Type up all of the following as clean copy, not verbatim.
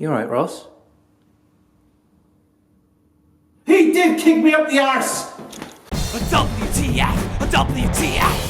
You alright, Ross? He did kick me up the arse! WTF! WTF!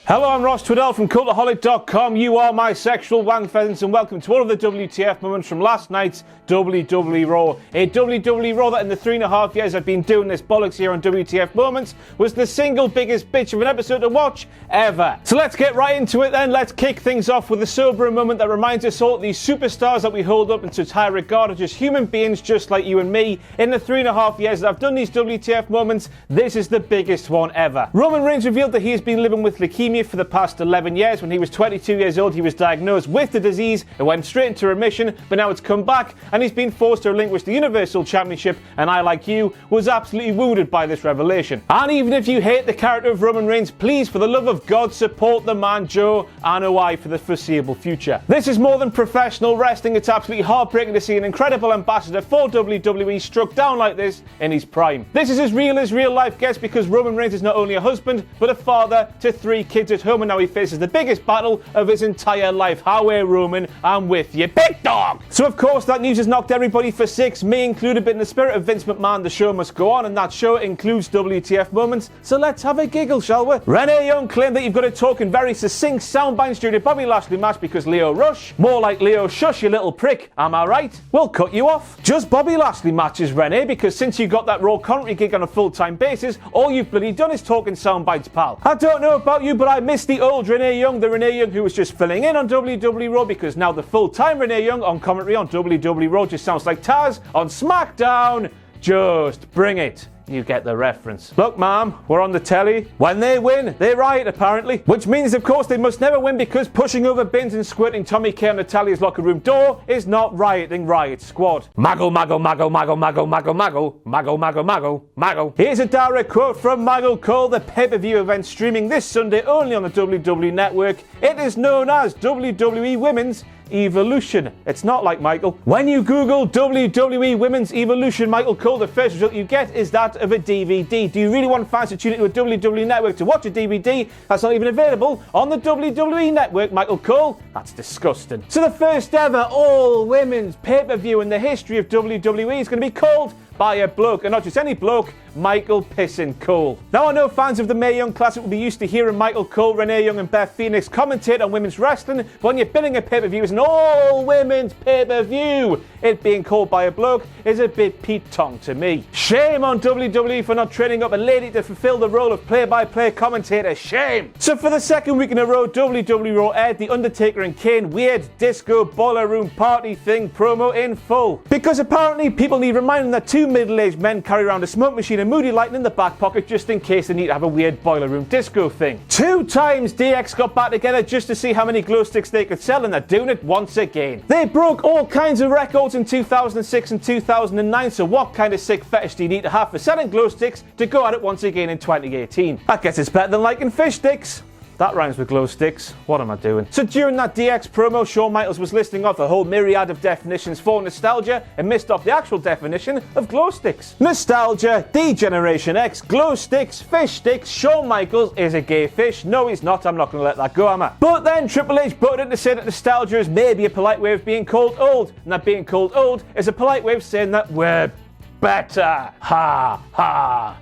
Hello, I'm Ross Twiddell from Cultaholic.com. You are my sexual wank pheasants, and welcome to all of the WTF moments from last night's WWE Raw. A WWE Raw that in the 3.5 years I've been doing this bollocks here on WTF Moments was the single biggest bitch of an episode to watch ever. So let's get right into it then. Let's kick things off with a sobering moment that reminds us all these superstars that we hold up in such high regard are just human beings just like you and me. In the 3.5 years that I've done these WTF moments, this is the biggest one ever. Roman Reigns revealed that he has been living with leukemia for the past 11 years. When he was 22 years old, he was diagnosed with the disease. It went straight into remission, but now it's come back, and he's been forced to relinquish the Universal Championship, and I, like you, was absolutely wounded by this revelation. And even if you hate the character of Roman Reigns, please, for the love of God, support the man Joe and OI for the foreseeable future. This is more than professional wrestling. It's absolutely heartbreaking to see an incredible ambassador for WWE struck down like this in his prime. This is as real life gets, because Roman Reigns is not only a husband, but a father to 3 kids at home, and now he faces the biggest battle of his entire life. How are Roman? I'm with you, big dog! So of course that news has knocked everybody for 6, me included, but in the spirit of Vince McMahon, the show must go on, and that show includes WTF moments, so let's have a giggle, shall we? Renee Young claimed that you've got to talk in very succinct sound bites during the Bobby Lashley match because Leo Rush, more like Leo Shush, you little prick, am I right? We'll cut you off. Just Bobby Lashley matches, Renee, because since you got that Raw commentary gig on a full-time basis, all you've bloody done is talk in sound bites, pal. I don't know about you, but I miss the old Renee Young, the Renee Young who was just filling in on WWE Raw, because now the full-time Renee Young on commentary on WWE Raw just sounds like Taz on SmackDown. Just bring it. You get the reference. Look, ma'am, we're on the telly. When they win, they riot, apparently. Which means, of course, they must never win, because pushing over bins and squirting Tommy K on Natalia's locker room door is not rioting Riot Squad. Maggle, maggle, maggle, maggle, maggle, maggle, maggle, maggle, maggle, maggle, maggle. Here's a direct quote from Maggle Cole, the pay-per-view event streaming this Sunday only on the WWE Network. It is known as WWE Women's Evolution. It's not like Michael. When you Google WWE Women's Evolution, Michael Cole, the first result you get is that of a DVD. Do you really want fans to tune into a WWE Network to watch a DVD that's not even available on the WWE Network, Michael Cole? That's disgusting. So the first ever all-women's pay-per-view in the history of WWE is going to be called by a bloke, and not just any bloke, Michael Pissin Cole. Now I know fans of the Mae Young Classic will be used to hearing Michael Cole, Renee Young and Beth Phoenix commentate on women's wrestling, but when you're billing a pay-per-view as an all-women's pay-per-view, it being called by a bloke is a bit Pete Tong to me. Shame on WWE for not training up a lady to fulfill the role of play-by-play commentator. Shame! So for the second week in a row, WWE Raw aired the Undertaker and Kane weird disco boiler room party thing promo in full. Because apparently people need reminding that 2 middle-aged men carry around a smoke machine and Moody Light in the back pocket just in case they need to have a weird boiler room disco thing. 2 times DX got back together just to see how many glow sticks they could sell, and they're doing it once again. They broke all kinds of records in 2006 and 2009, so what kind of sick fetish do you need to have for selling glow sticks to go at it once again in 2018? I guess it's better than liking fish sticks. That rhymes with glow sticks. What am I doing? So during that DX promo, Shawn Michaels was listing off a whole myriad of definitions for nostalgia and missed off the actual definition of glow sticks. Nostalgia, D-Generation X, glow sticks, fish sticks. Shawn Michaels is a gay fish. No, he's not. I'm not going to let that go, am I? But then Triple H butted in to say that nostalgia is maybe a polite way of being called old, and that being called old is a polite way of saying that we're better. Ha, ha.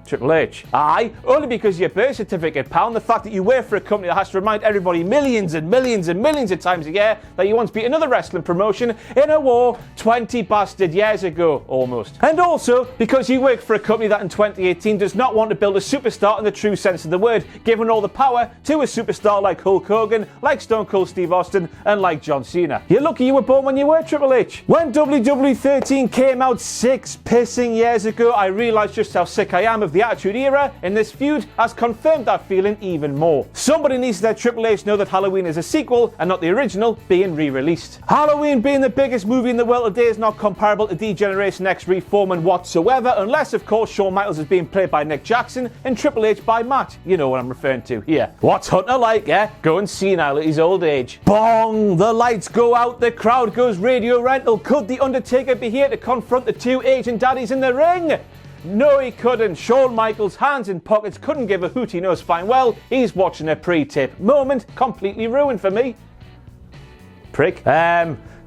Triple H. Aye, only because of your birth certificate, pal, and the fact that you work for a company that has to remind everybody millions and millions and millions of times a year that you once beat another wrestling promotion in a war 20 bastard years ago, almost. And also because you work for a company that in 2018 does not want to build a superstar in the true sense of the word, giving all the power to a superstar like Hulk Hogan, like Stone Cold Steve Austin, and like John Cena. You're lucky you were born when you were, Triple H. When WWE 13 came out 6 pissing years ago, I realised just how sick I am of the Attitude Era, and this feud has confirmed that feeling even more. Somebody needs to let Triple H know that Halloween is a sequel and not the original being re-released. Halloween being the biggest movie in the world today is not comparable to D-Generation X Reforming whatsoever, unless of course Shawn Michaels is being played by Nick Jackson and Triple H by Matt. You know what I'm referring to here. What's Hunter like, eh? Going senile at his old age. Bong! The lights go out, the crowd goes radio rental. Could The Undertaker be here to confront the 2 Asian daddies in the ring? No, he couldn't. Shawn Michaels, hands in pockets, couldn't give a hoot. He knows fine well he's watching a pre-tape. Moment completely ruined for me. Prick.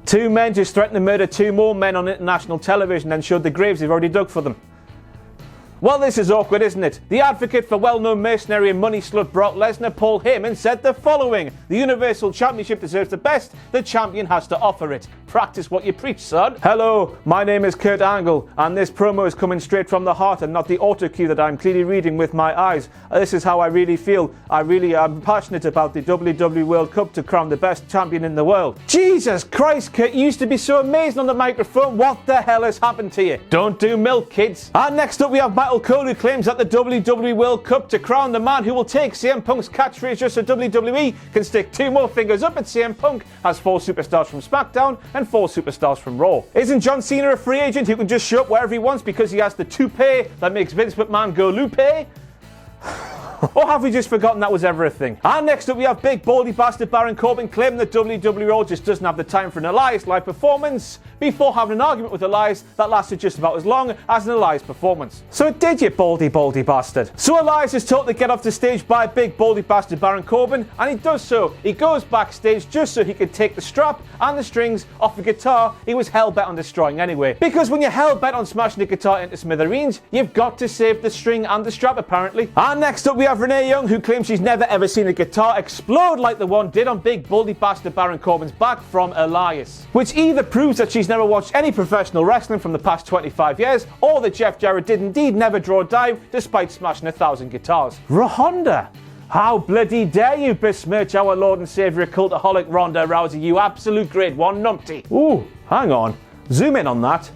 Two men just threatened to murder two more men on international television and showed the graves they've already dug for them. Well, this is awkward, isn't it? The advocate for well-known mercenary and money slut Brock Lesnar, Paul Heyman, said the following: the Universal Championship deserves the best the champion has to offer it. Practice what you preach, son. Hello, my name is Kurt Angle, and this promo is coming straight from the heart and not the autocue that I'm clearly reading with my eyes. This is how I really feel. I really am passionate about the WWE World Cup to crown the best champion in the world. Jesus Christ, Kurt, you used to be so amazing on the microphone. What the hell has happened to you? Don't do milk, kids. And next up we have Michael Cole, who claims that the WWE World Cup to crown the man who will take CM Punk's catchphrase just so WWE can stick two more fingers up at CM Punk, has 4 superstars from SmackDown and 4 superstars from Raw. Isn't John Cena a free agent who can just show up wherever he wants because he has the toupee that makes Vince McMahon go loopy? Or have we just forgotten that was ever a thing? And next up we have big baldy bastard Baron Corbin claiming that WWE Raw just doesn't have the time for an Elias live performance before having an argument with Elias that lasted just about as long as an Elias performance. So did you, baldy bastard? So Elias is told to get off the stage by big baldy bastard Baron Corbin, and he does so. He goes backstage just so he could take the strap and the strings off the guitar he was hell-bent on destroying anyway. Because when you're hell-bent on smashing the guitar into smithereens, you've got to save the string and the strap apparently. And next up we have Renee Young, who claims she's never ever seen a guitar explode like the one did on big baldy bastard Baron Corbin's back from Elias. Which either proves that she's never watched any professional wrestling from the past 25 years, or that Jeff Jarrett did indeed never draw a dive despite smashing 1,000 guitars. Ronda! How bloody dare you besmirch our Lord and Saviour Cultaholic Ronda Rousey, you absolute grade 1 numpty. Ooh, hang on. Zoom in on that.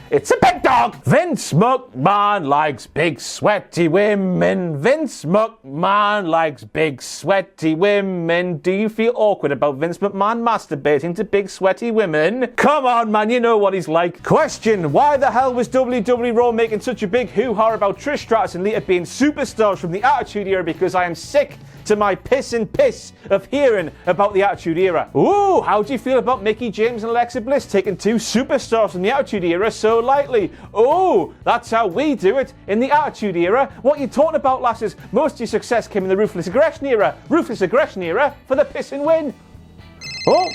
It's a big dog! Vince McMahon likes big sweaty women. Vince McMahon likes big sweaty women. Do you feel awkward about Vince McMahon masturbating to big sweaty women? Come on, man, you know what he's like. Question: why the hell was WWE Raw making such a big hoo-ha about Trish Stratus and Lita being superstars from the Attitude Era? Because I am sick to my piss of hearing about the Attitude Era. Ooh, how do you feel about Mickie James and Alexa Bliss taking 2 superstars from the Attitude Era so lightly? Ooh, that's how we do it in the Attitude Era. What you talking about, lasses? Most of your success came in the Ruthless Aggression Era. Ruthless Aggression Era for the piss and win. Oh,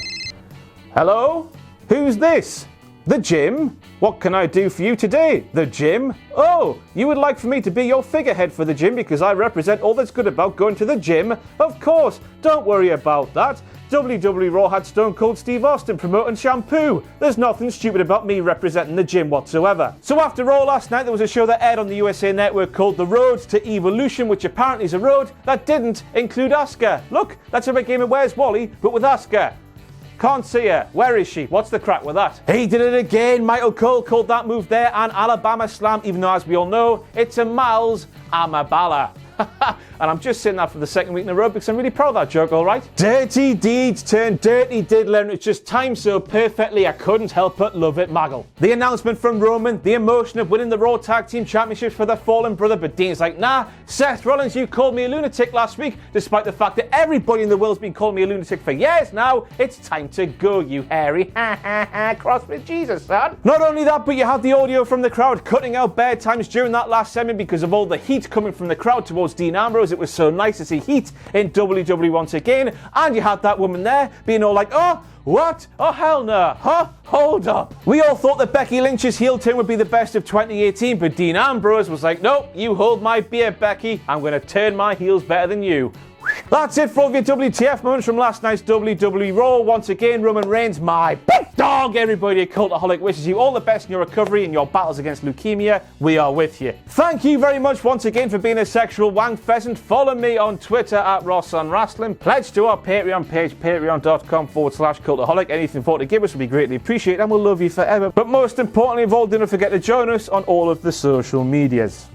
hello? Who's this? The gym? What can I do for you today? The gym? Oh, you would like for me to be your figurehead for the gym because I represent all that's good about going to the gym? Of course, don't worry about that. WWE Raw had Stone Cold Steve Austin promoting shampoo. There's nothing stupid about me representing the gym whatsoever. So after Raw last night, there was a show that aired on the USA Network called The Road to Evolution, which apparently is a road that didn't include Asuka. Look, that's a big game of Where's Wally, but with Asuka. Can't see her. Where is she? What's the crack with that? He did it again. Michael Cole called that move there an Alabama Slam, even though, as we all know, it's a Miles Amabala. And I'm just saying that for the second week in a row because I'm really proud of that joke, all right? Dirty deeds turn dirty diddler, and it's just timed so perfectly I couldn't help but love it, Maggle. The announcement from Roman, the emotion of winning the Raw Tag Team Championships for their fallen brother, but Dean's like, nah, Seth Rollins, you called me a lunatic last week, despite the fact that everybody in the world's been calling me a lunatic for years now. It's time to go, you hairy. Cross with Jesus, son. Not only that, but you had the audio from the crowd cutting out bad times during that last segment because of all the heat coming from the crowd towards Dean Ambrose. It was so nice to see heat in WWE once again, and you had that woman there being all like, oh, what? Oh, hell no. Huh? Hold up. We all thought that Becky Lynch's heel turn would be the best of 2018, but Dean Ambrose was like, nope, you hold my beer, Becky. I'm going to turn my heels better than you. That's it for all of your WTF moments from last night's WWE Raw. Once again, Roman Reigns, my big dog. Everybody at Cultaholic wishes you all the best in your recovery and your battles against leukemia. We are with you. Thank you very much once again for being a sexual wank pheasant. Follow me on Twitter at Ross on Wrestling. Pledge to our Patreon page, patreon.com/Cultaholic. Anything for to give us would be greatly appreciated, and we'll love you forever. But most importantly of all, do not forget to join us on all of the social medias.